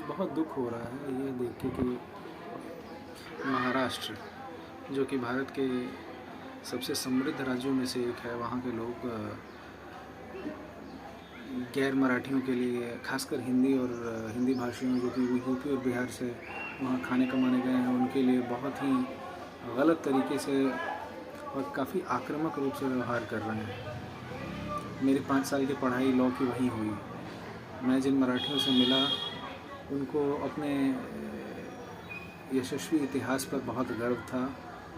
बहुत दुख हो रहा है ये देख के कि महाराष्ट्र, जो कि भारत के सबसे समृद्ध राज्यों में से एक है, वहाँ के लोग गैर मराठियों के लिए, खासकर हिंदी और हिंदी भाषियों जो कि यूपी और बिहार से वहाँ खाने कमाने गए हैं, उनके लिए बहुत ही गलत तरीके से और काफ़ी आक्रामक रूप से व्यवहार कर रहे हैं। मेरी 5 साल की पढ़ाई लॉ की वहीं हुई। मैं जिन मराठियों से मिला उनको अपने यशस्वी इतिहास पर बहुत गर्व था।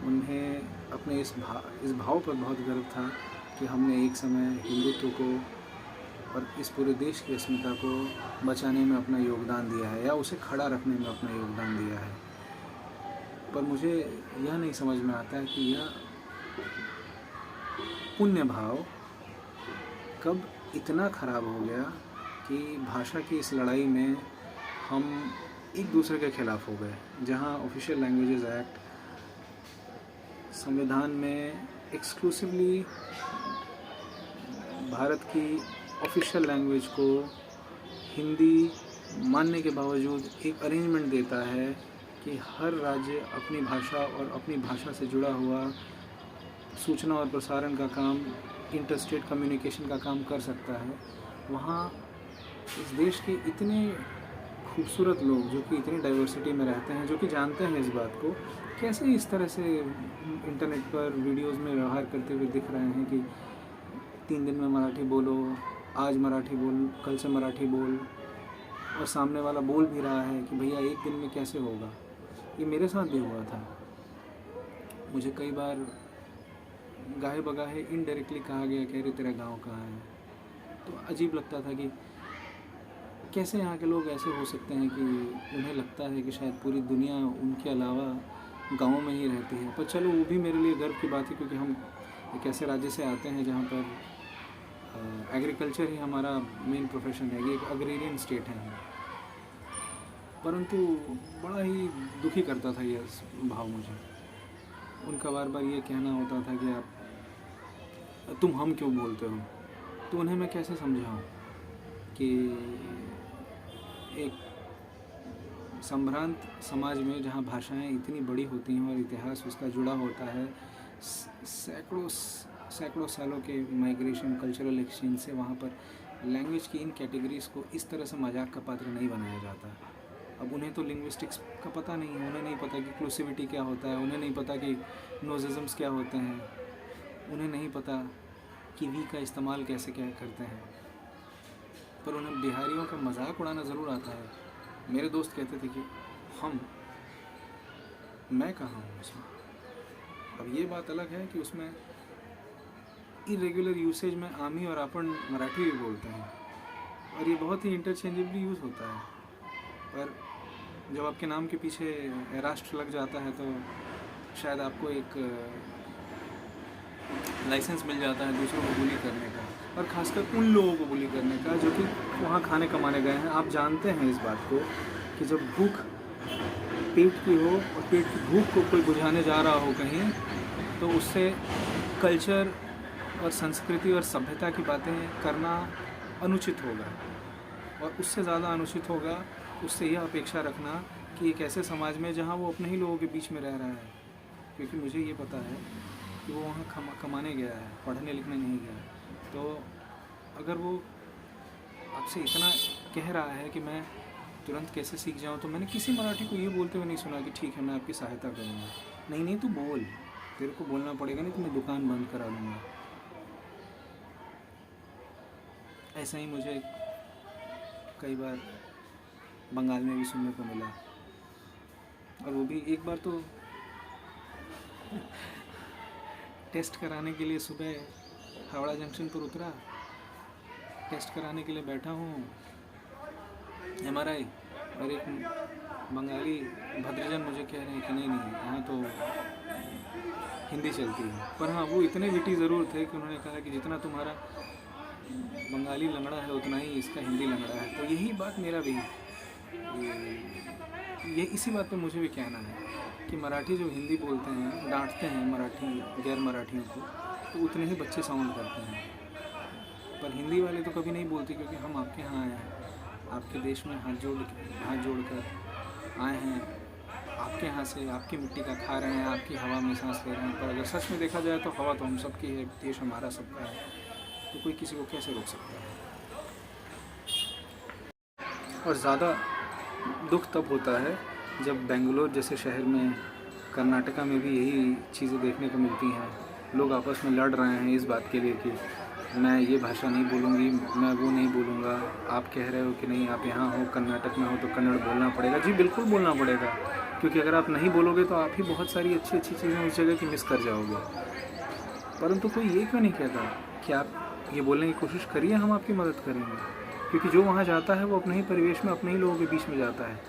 उन्हें अपने इस भाव पर बहुत गर्व था कि हमने एक समय हिंदुत्व को और इस पूरे देश की अस्मिता को बचाने में अपना योगदान दिया है या उसे खड़ा रखने में अपना योगदान दिया है। पर मुझे यह नहीं समझ में आता है कि यह पुण्य भाव कब इतना ख़राब हो गया कि भाषा की इस लड़ाई में हम एक दूसरे के खिलाफ हो गए। जहाँ ऑफिशियल लैंग्वेजेस एक्ट संविधान में एक्सक्लूसिवली भारत की ऑफिशियल लैंग्वेज को हिंदी मानने के बावजूद एक अरेंजमेंट देता है कि हर राज्य अपनी भाषा और अपनी भाषा से जुड़ा हुआ सूचना और प्रसारण का काम, इंटरस्टेट कम्युनिकेशन का काम कर सकता है। वहाँ इस देश के इतने खूबसूरत लोग जो कि इतनी डाइवर्सिटी में रहते हैं, जो कि जानते हैं इस बात को, कैसे इस तरह से इंटरनेट पर वीडियोस में व्यवहार करते हुए दिख रहे हैं कि 3 दिन में मराठी बोलो, आज मराठी बोल, कल से मराठी बोल, और सामने वाला बोल भी रहा है कि भैया 1 दिन में कैसे होगा। ये मेरे साथ भी हुआ था। मुझे कई बार गाहे बगाहे इनडायरेक्टली कहा गया कह रहे तेरा गांव कहाँ है। तो अजीब लगता था कि कैसे यहाँ के लोग ऐसे हो सकते हैं कि उन्हें लगता है कि शायद पूरी दुनिया उनके अलावा गाँव में ही रहती है। पर चलो, वो भी मेरे लिए गर्व की बात है क्योंकि हम एक ऐसे राज्य से आते हैं जहाँ पर एग्रीकल्चर ही हमारा मेन प्रोफेशन है। ये एक अग्रेरियन स्टेट है हम। परंतु बड़ा ही दुखी करता था ये भाव मुझे। उनका बार बार ये कहना होता था कि आप तुम हम क्यों बोलते हो। तो उन्हें मैं कैसे समझाऊँ कि एक संभ्रांत समाज में जहाँ भाषाएं इतनी बड़ी होती हैं और इतिहास उसका जुड़ा होता है, सैकड़ों सालों के माइग्रेशन, कल्चरल एक्सचेंज से, वहाँ पर लैंग्वेज की इन कैटेगरीज़ को इस तरह से मजाक का पात्र नहीं बनाया जाता। अब उन्हें तो लिंग्विस्टिक्स का पता नहीं है, उन्हें नहीं पता कि क्लूसिविटी क्या होता है, उन्हें नहीं पता कि नोजिज़म्स क्या होते हैं, उन्हें नहीं पता कि वी का इस्तेमाल कैसे क्या करते हैं। पर उन्हें बिहारियों का मजाक उड़ाना ज़रूर आता है। मेरे दोस्त कहते थे कि मैं कहाँ हूँ उसमें। अब ये बात अलग है कि उसमें इरेगुलर यूसेज में आमी और आपन मराठी भी बोलते हैं और ये बहुत ही इंटरचेंजेबली यूज़ होता है। पर जब आपके नाम के पीछे राष्ट्र लग जाता है तो शायद आपको एक लाइसेंस मिल जाता है दूसरों को बुली करने का, और ख़ासकर उन लोगों को बुली करने का जो कि वहाँ खाने कमाने गए हैं। आप जानते हैं इस बात को कि जब भूख पेट की हो और पेट की भूख को कोई बुझाने जा रहा हो कहीं, तो उससे कल्चर और संस्कृति और सभ्यता की बातें करना अनुचित होगा। और उससे ज़्यादा अनुचित होगा उससे यह अपेक्षा रखना कि एक ऐसे समाज में जहाँ वो अपने ही लोगों के बीच में रह रहा है, क्योंकि मुझे ये पता है कि वो वहाँ कमाने गया है, पढ़ने लिखने नहीं गया। तो अगर वो आपसे इतना कह रहा है कि मैं तुरंत कैसे सीख जाऊँ, तो मैंने किसी मराठी को ये बोलते हुए नहीं सुना कि ठीक है मैं आपकी सहायता करूँगा। नहीं तू बोल, तेरे को बोलना पड़ेगा, नहीं तो मैं दुकान बंद करा दूँगा। ऐसा ही मुझे कई बार बंगाल में भी सुनने को मिला। और वो भी एक बार तो टेस्ट कराने के लिए सुबह हावड़ा जंक्शन पर उतरा, टेस्ट कराने के लिए बैठा हूँ MRI, और एक बंगाली भद्रजन मुझे कह रहे हैं कि नहीं यहाँ तो हिंदी चलती है। पर हाँ, वो इतने विटी ज़रूर थे कि उन्होंने कहा कि जितना तुम्हारा बंगाली लंगड़ा है उतना ही इसका हिंदी लंगड़ा है। तो यही बात मेरा भी, ये इसी बात पे मुझे भी कहना है कि मराठी जो हिंदी बोलते हैं, डांटते हैं मराठी गैर मराठियों को, तो उतने ही बच्चे साउंड करते हैं। पर हिंदी वाले तो कभी नहीं बोलते क्योंकि हम आपके यहाँ आए हैं आपके देश में हाथ जोड़कर आए हैं, आपके यहाँ से आपकी मिट्टी का खा रहे हैं, आपकी हवा में सांस ले रहे हैं। पर अगर सच में देखा जाए तो हवा तो हम सबकी है, देश हमारा सबका है, तो कोई किसी को कैसे रोक सकता है। और ज़्यादा दुख तब होता है जब बेंगलोर जैसे शहर में, कर्नाटका में भी यही चीज़ें देखने को मिलती हैं। लोग आपस में लड़ रहे हैं इस बात के लिए कि मैं ये भाषा नहीं बोलूँगी, मैं वो नहीं बोलूँगा। आप कह रहे हो कि नहीं, आप यहाँ हो, कर्नाटक में हो, तो कन्नड़ बोलना पड़ेगा। जी बिल्कुल बोलना पड़ेगा, क्योंकि अगर आप नहीं बोलोगे तो आप ही बहुत सारी अच्छी अच्छी चीज़ें उस जगह की मिस कर जाओगे। परंतु कोई ये क्यों नहीं कहता कि आप ये बोलने की कोशिश करिए, हम आपकी मदद करेंगे। क्योंकि जो वहाँ जाता है वो अपने ही परिवेश में, अपने ही लोगों के बीच में जाता है।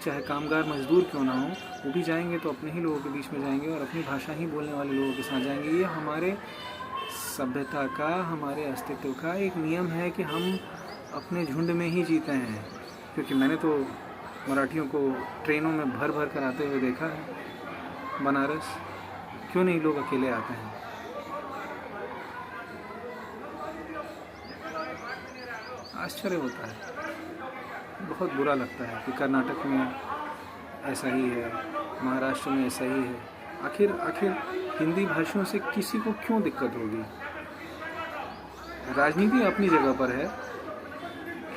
चाहे कामगार मजदूर क्यों ना हो, वो भी जाएंगे तो अपने ही लोगों के बीच में जाएंगे और अपनी भाषा ही बोलने वाले लोगों के साथ जाएंगे। ये हमारे सभ्यता का, हमारे अस्तित्व का एक नियम है कि हम अपने झुंड में ही जीते हैं। क्योंकि मैंने तो मराठियों को ट्रेनों में भर भर कर आते हुए देखा है बनारस। क्यों नहीं लोग अकेले आते हैं? आश्चर्य होता है, बहुत बुरा लगता है कि कर्नाटक में ऐसा ही है, महाराष्ट्र में ऐसा ही है। आखिर हिंदी भाषियों से किसी को क्यों दिक्कत होगी? राजनीति अपनी जगह पर है।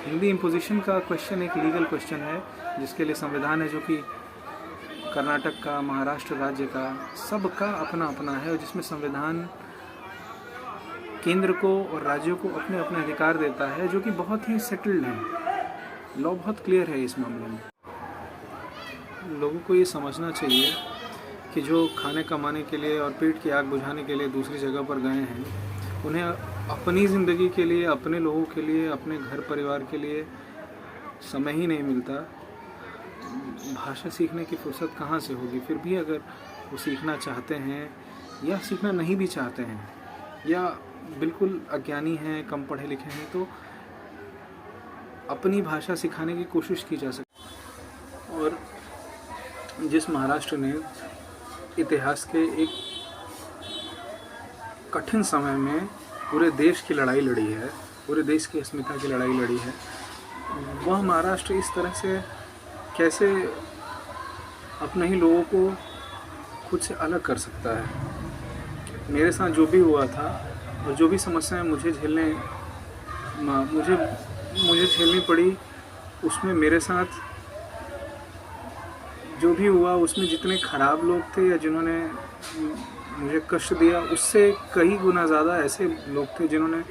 हिंदी इम्पोजिशन का क्वेश्चन एक लीगल क्वेश्चन है, जिसके लिए संविधान है, जो कि कर्नाटक का, महाराष्ट्र राज्य का, सबका अपना अपना है, और जिसमें संविधान केंद्र को और राज्यों को अपने अपने अधिकार देता है, जो कि बहुत ही सेटल्ड है। लॉ बहुत क्लियर है इस मामले में। लोगों को ये समझना चाहिए कि जो खाने कमाने के लिए और पेट की आग बुझाने के लिए दूसरी जगह पर गए हैं, उन्हें अपनी ज़िंदगी के लिए, अपने लोगों के लिए, अपने घर परिवार के लिए समय ही नहीं मिलता। भाषा सीखने की फुर्सत कहाँ से होगी? फिर भी अगर वो सीखना चाहते हैं या सीखना नहीं भी चाहते हैं या बिल्कुल अज्ञानी हैं, कम पढ़े लिखे हैं, तो अपनी भाषा सिखाने की कोशिश की जा सकती। और जिस महाराष्ट्र ने इतिहास के एक कठिन समय में पूरे देश की लड़ाई लड़ी है, पूरे देश की अस्मिता की लड़ाई लड़ी है, वह महाराष्ट्र इस तरह से कैसे अपने ही लोगों को खुद से अलग कर सकता है? मेरे साथ जो भी हुआ था और जो भी समस्याएं मुझे झेलनी पड़ी, उसमें मेरे साथ जो भी हुआ, उसमें जितने ख़राब लोग थे या जिन्होंने मुझे कष्ट दिया, उससे कई गुना ज़्यादा ऐसे लोग थे जिन्होंने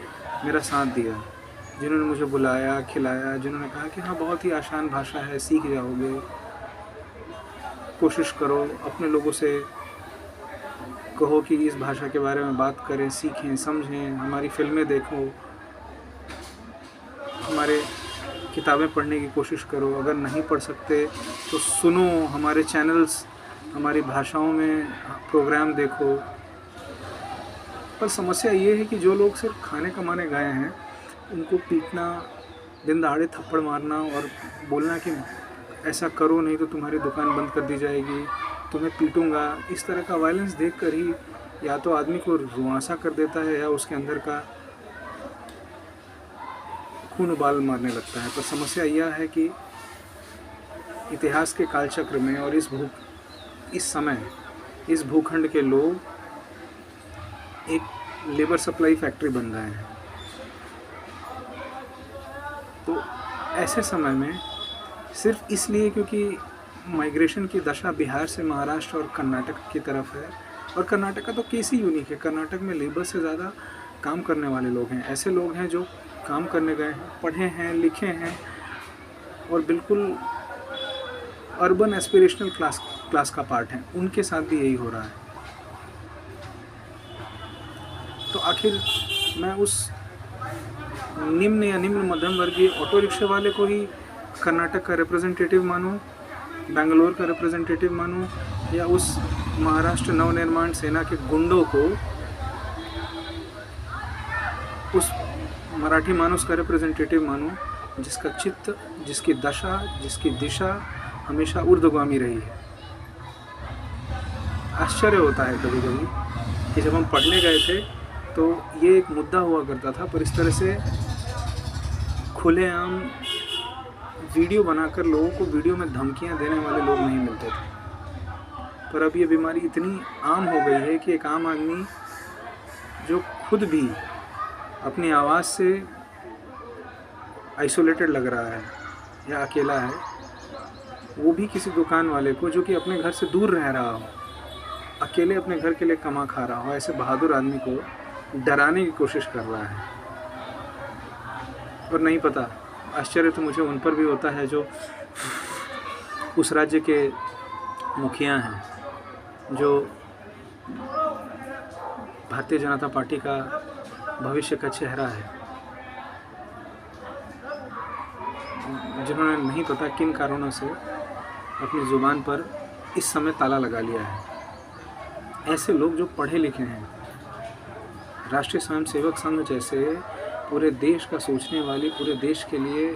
मेरा साथ दिया, जिन्होंने मुझे बुलाया, खिलाया, जिन्होंने कहा कि हाँ, बहुत ही आसान भाषा है, सीख जाओगे, कोशिश करो, अपने लोगों से कहो कि इस भाषा के बारे में बात करें, सीखें, समझें, हमारी फिल्में देखो, हमारे किताबें पढ़ने की कोशिश करो, अगर नहीं पढ़ सकते तो सुनो, हमारे चैनल्स, हमारी भाषाओं में प्रोग्राम देखो। पर समस्या ये है कि जो लोग सिर्फ खाने कमाने गए हैं, उनको पीटना, दिन दहाड़े थप्पड़ मारना और बोलना कि ऐसा करो नहीं तो तुम्हारी दुकान बंद कर दी जाएगी, तुम्हें पीटूंगा, इस तरह का वायलेंस देखकर ही या तो आदमी को रुआंसा कर देता है या उसके अंदर का खून उबाल मारने लगता है। पर समस्या यह है कि इतिहास के कालचक्र में और इस समय इस भूखंड के लोग एक लेबर सप्लाई फैक्ट्री बन गए हैं। तो ऐसे समय में सिर्फ इसलिए क्योंकि माइग्रेशन की दशा बिहार से महाराष्ट्र और कर्नाटक की तरफ है, और कर्नाटक का तो केस ही यूनिक है। कर्नाटक में लेबर से ज़्यादा काम करने वाले लोग हैं, ऐसे लोग हैं जो काम करने गए हैं, पढ़े हैं, लिखे हैं और बिल्कुल अर्बन एस्पिरेशनल क्लास का पार्ट हैं, उनके साथ भी यही हो रहा है। तो आखिर मैं उस निम्न या निम्न मध्यम वर्गीय ऑटो रिक्शे वाले को ही कर्नाटक का रिप्रेजेंटेटिव मानूं, बेंगलोर का रिप्रेजेंटेटिव मानूं, या उस महाराष्ट्र नवनिर्माण सेना के गुंडों को, उस मराठी मानुस का रिप्रेजेंटेटिव मानूं, जिसका चित्त, जिसकी दशा, जिसकी दिशा हमेशा ऊर्ध्वगामी रही है। आश्चर्य होता है कभी कभी कि जब हम पढ़ने गए थे तो ये एक मुद्दा हुआ करता था, पर इस तरह से खुलेआम वीडियो बनाकर लोगों को वीडियो में धमकियां देने वाले लोग नहीं मिलते थे। पर अब ये बीमारी इतनी आम हो गई है कि एक आम आदमी जो खुद भी अपनी आवाज़ से आइसोलेटेड लग रहा है या अकेला है, वो भी किसी दुकान वाले को, जो कि अपने घर से दूर रह रहा हो, अकेले अपने घर के लिए कमा खा रहा हो, ऐसे बहादुर आदमी को डराने की कोशिश कर रहा है। और नहीं पता, आश्चर्य तो मुझे उन पर भी होता है जो उस राज्य के मुखिया हैं, जो भारतीय जनता पार्टी का भविष्य का चेहरा है, जिन्होंने नहीं पता किन कारणों से अपनी ज़ुबान पर इस समय ताला लगा लिया है। ऐसे लोग जो पढ़े लिखे हैं, राष्ट्रीय स्वयंसेवक संघ जैसे पूरे देश का सोचने वाली, पूरे देश के लिए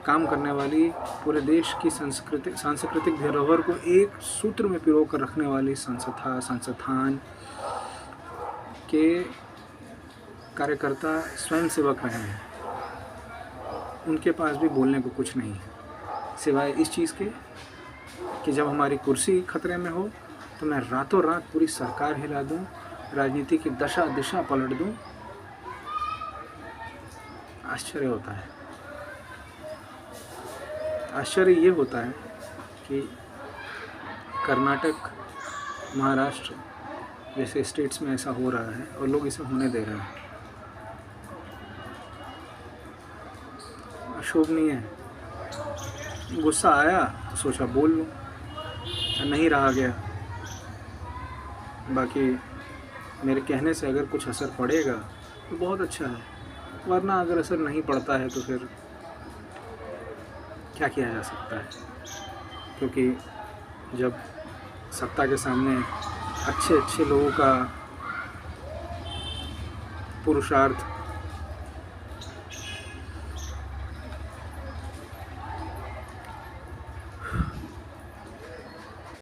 काम करने वाली, पूरे देश की सांस्कृतिक धरोहर को एक सूत्र में पिरो कर रखने वाली संस्थान के कार्यकर्ता स्वयंसेवक रहे हैं, उनके पास भी बोलने को कुछ नहीं है सिवाय इस चीज़ के कि जब हमारी कुर्सी खतरे में हो तो मैं रातों रात पूरी सरकार हिला दूं, राजनीति की दशा दिशा पलट दूं। आश्चर्य होता है। आश्चर्य ये होता है कि कर्नाटक, महाराष्ट्र जैसे स्टेट्स में ऐसा हो रहा है और लोग इसे होने दे रहे हैं। शोभनीय है। गुस्सा आया तो सोचा बोल लूँ, नहीं रहा गया। बाकी मेरे कहने से अगर कुछ असर पड़ेगा तो बहुत अच्छा है, वरना अगर असर नहीं पड़ता है तो फिर क्या किया जा सकता है। क्योंकि जब सत्ता के सामने अच्छे लोगों का पुरुषार्थ